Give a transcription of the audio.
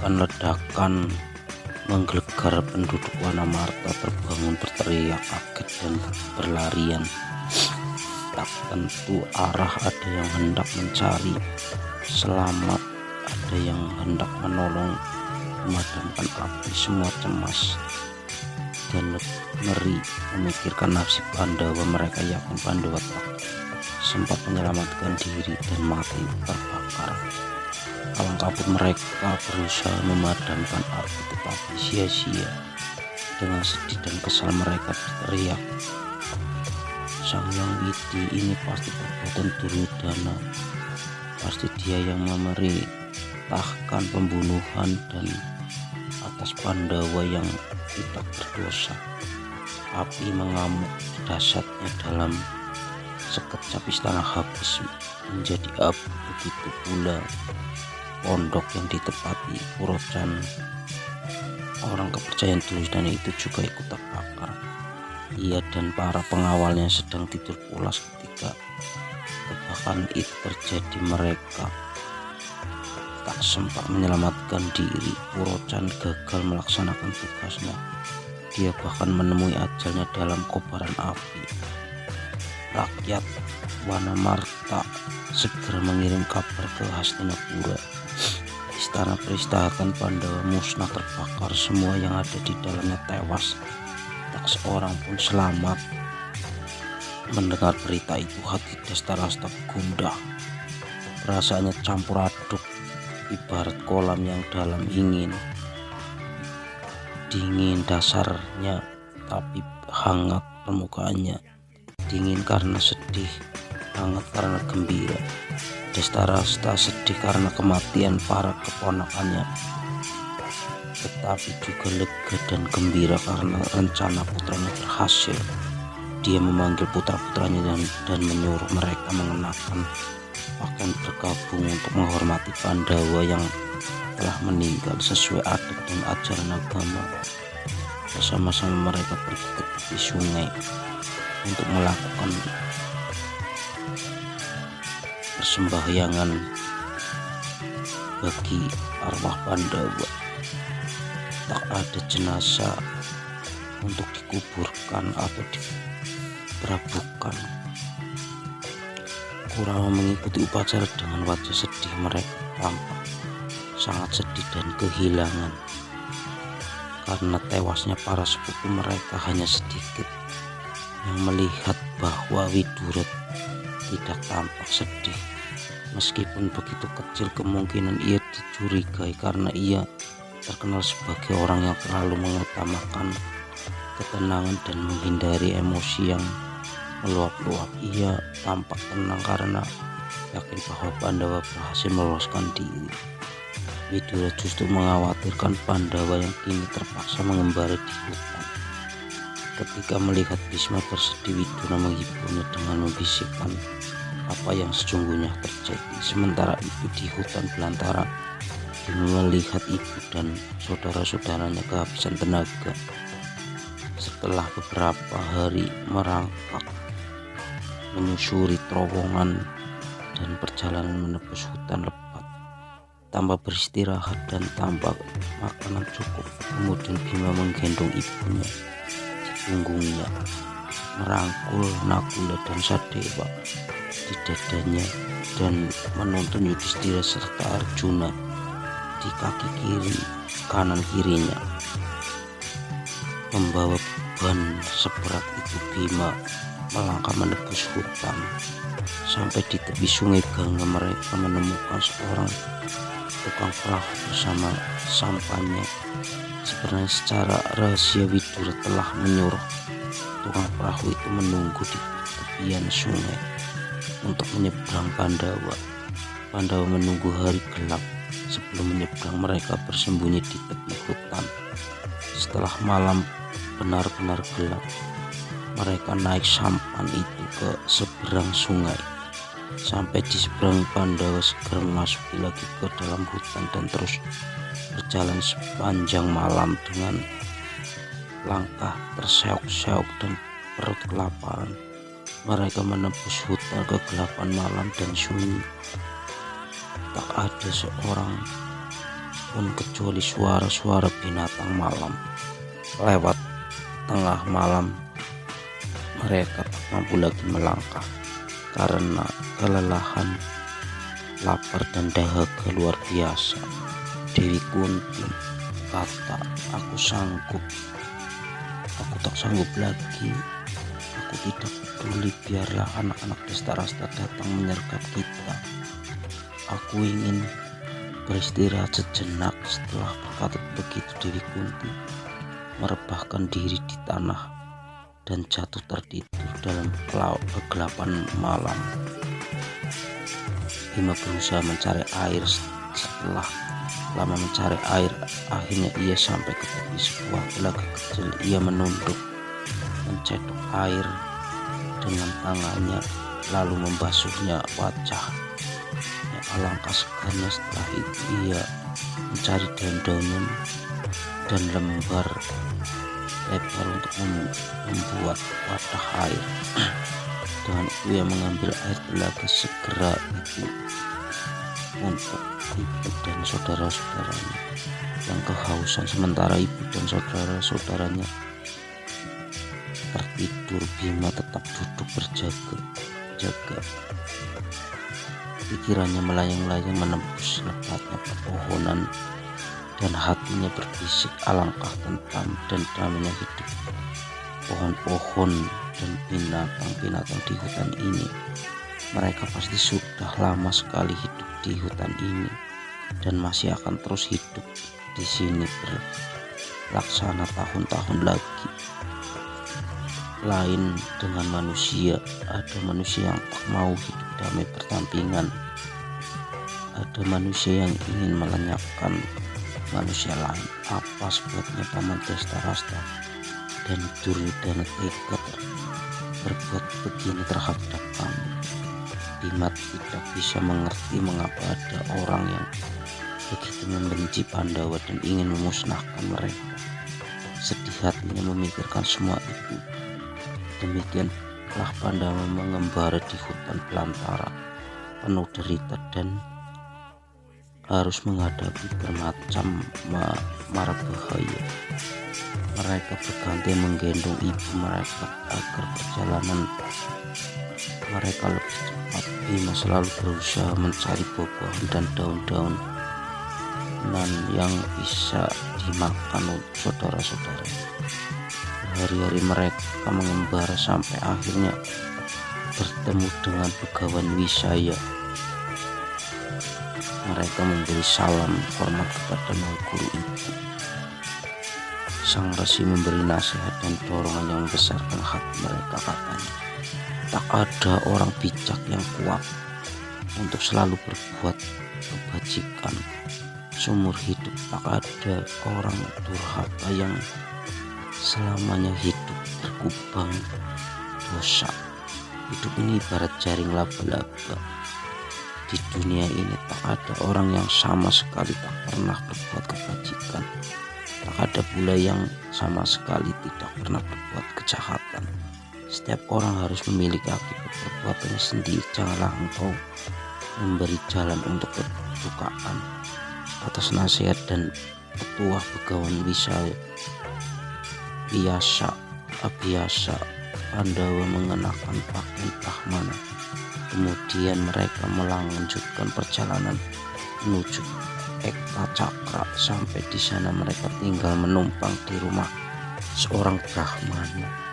menyebabkan ledakan menggelegar penduduk Wanamarta terbangun berteriak kaget dan berlarian. Tak tentu arah, ada yang hendak mencari selamat, ada yang hendak menolong memadamkan api. Semua cemas dan ngeri memikirkan nasib Pandawa. Mereka yakin Pandawa tak sempat menyelamatkan diri dan mati terbakar. Kalang kabut mereka berusaha memadamkan api, tetapi sia-sia. Dengan sedih dan kesal mereka berteriak, Sang Hyang Widi, ini pasti perbuatan Duryodhana. Pasti dia yang memerintahkan pembunuhan dan atas Pandawa yang tidak berdosa. Api mengamuk dahsyatnya. Dalam sekejap istana habis menjadi abu. Begitu pula pondok yang ditempati Purocan, orang kepercayaan Duryodhana itu juga ikut terbakar. Ia dan para pengawalnya sedang tidur pulas ketika kebakaran itu terjadi. Mereka tak sempat menyelamatkan diri. Purocan gagal melaksanakan tugasnya. Dia bahkan menemui ajalnya dalam kobaran api. Rakyat Wanamarta segera mengirim kabar ke Hastinapura. Istana peristahan Pandawa musnah terbakar. Semua yang ada di dalamnya tewas. Tak seorang pun selamat. Mendengar berita itu, hati Dhestharashtra gundah. Perasaannya campur aduk, ibarat kolam yang dalam dingin dasarnya, tapi hangat permukaannya. Dingin karena sedih, hangat karena gembira. Dhestharashtra sedih karena kematian para keponakannya, tetapi juga lega dan gembira karena rencana putranya berhasil. Dia memanggil putra-putranya dan menyuruh mereka mengenakan pakaian berkabung untuk menghormati Pandawa yang telah meninggal sesuai adat dan ajaran agama. Bersama-sama mereka pergi ke tepi sungai untuk melakukan persembahyangan bagi arwah Pandawa. Tak ada jenazah untuk dikuburkan atau diperabukan. Kurawa mengikuti upacara dengan wajah sedih. Mereka tampak sangat sedih dan kehilangan karena tewasnya para sepupu mereka. Hanya sedikit yang melihat bahwa Widura tidak tampak sedih. Meskipun begitu kecil, kemungkinan ia dicurigai karena ia terkenal sebagai orang yang terlalu mengutamakan ketenangan dan menghindari emosi yang meluap-luap. Ia tampak tenang karena yakin bahwa Pandawa berhasil meloloskan diri. Widura justru mengkhawatirkan Pandawa yang kini terpaksa mengembara di hutan. Ketika melihat Bhisma bersedih, Widura menghiburnya dengan membisikkan apa yang sesungguhnya terjadi. Sementara itu di hutan belantara, dia melihat ibu dan saudara-saudaranya kehabisan tenaga. Setelah beberapa hari merangkak, menyusuri terowongan dan perjalanan menebus hutan lebat, tanpa beristirahat dan tanpa makanan cukup, kemudian Bima menggendong ibunya di punggungnya, merangkul Nakula dan Sadewa di dadanya, dan menuntun Yudhistira serta Arjuna di kaki kanan kirinya. Membawa beban seberat itu, Bima melangkah menebus hutan. Sampai di tepi sungai Gangga, mereka menemukan seorang tukang perahu bersama sampannya. Sebenarnya secara rahasia Widura telah menyuruh tukang perahu itu menunggu di tepian sungai untuk menyeberang Pandawa. Pandawa menunggu hari gelap sebelum menyeberang. Mereka bersembunyi di tepi hutan. Setelah malam benar-benar gelap, mereka naik sampan itu ke seberang sungai. Sampai di seberang, Pandawa segera memasuki lagi ke dalam hutan dan terus berjalan sepanjang malam dengan langkah terseok-seok dan perut kelaparan. Mereka menembus hutan kegelapan malam dan sunyi. Tak ada seorang apapun kecuali suara-suara binatang malam. Lewat tengah malam, mereka tak mampu lagi melangkah karena kelelahan, lapar dan dahaga luar biasa. Dewi Kunti kata, "Aku sanggup, aku tak sanggup lagi. Aku tidak peduli, biarlah anak-anak Destarasta datang menyergap kita. Aku ingin beristirahat sejenak." Setelah berkata begitu, Dewi Kunti merebahkan diri di tanah dan jatuh tertidur dalam kegelapan malam. Bima berusaha mencari air. Setelah lama mencari air, akhirnya ia sampai ke tepi sebuah telaga kecil. Ia menunduk, mencedok air dengan tangannya, lalu membasuhnya wajah. Alangkah segarnya. Setelah itu ia mencari daun-daunan dan lembar lebar untuk membuat wadah air. Dengan itu ia mengambil air telaga segera itu untuk ibu dan saudara-saudaranya yang kehausan. Sementara ibu dan saudara-saudaranya tertidur, Bima tetap duduk berjaga-jaga. Pikirannya melayang-layang menembus lebatnya pepohonan dan hatinya berbisik, alangkah tentam dan damainya hidup pohon-pohon dan binatang-binatang di hutan ini. Mereka pasti sudah lama sekali hidup di hutan ini dan masih akan terus hidup di sini berlaksana tahun-tahun lagi. Lain dengan manusia, ada manusia yang tak mau hidup damai berdampingan. Ada manusia yang ingin melenyapkan manusia lain. Apa sebabnya Paman Destarasta dan Duryudana tega berbuat begini terhadap kami? Bima tidak bisa mengerti mengapa ada orang yang begitu membenci Pandawa dan ingin memusnahkan mereka. Sedih hatinya memikirkan semua itu. Demikianlah Pandawa mengembara di hutan belantara penuh derita dan harus menghadapi bermacam mara bahaya. Mereka berganti menggendong ibu mereka agar perjalanan mereka lebih cepat. Bima selalu berusaha mencari buah-buahan dan daun-daun yang bisa dimakan untuk saudara-saudara. Hari-hari mereka mengembara sampai akhirnya bertemu dengan Begawan Wisaya. Mereka memberi salam hormat kepada Maha Guru itu. Sang Resi memberi nasihat dan dorongan yang membesarkan hati mereka. Katanya, tak ada orang bijak yang kuat untuk selalu berbuat kebajikan seumur hidup. Tak ada orang durhaka yang selamanya hidup berkubang dosa. Hidup ini ibarat jaring laba-laba. Di dunia ini tak ada orang yang sama sekali tak pernah berbuat kebajikan. Tak ada pula yang sama sekali tidak pernah berbuat kejahatan. Setiap orang harus memiliki akibat perbuatannya sendiri. Janganlah engkau memberi jalan untuk kedukaan. Atas nasihat dan petuah Begawan Wisaya, Abiyasa, Pandawa mengenakan pakaian Brahmana. Kemudian mereka melanjutkan perjalanan menuju Ekacakra. Sampai di sana mereka tinggal menumpang di rumah seorang Brahmana.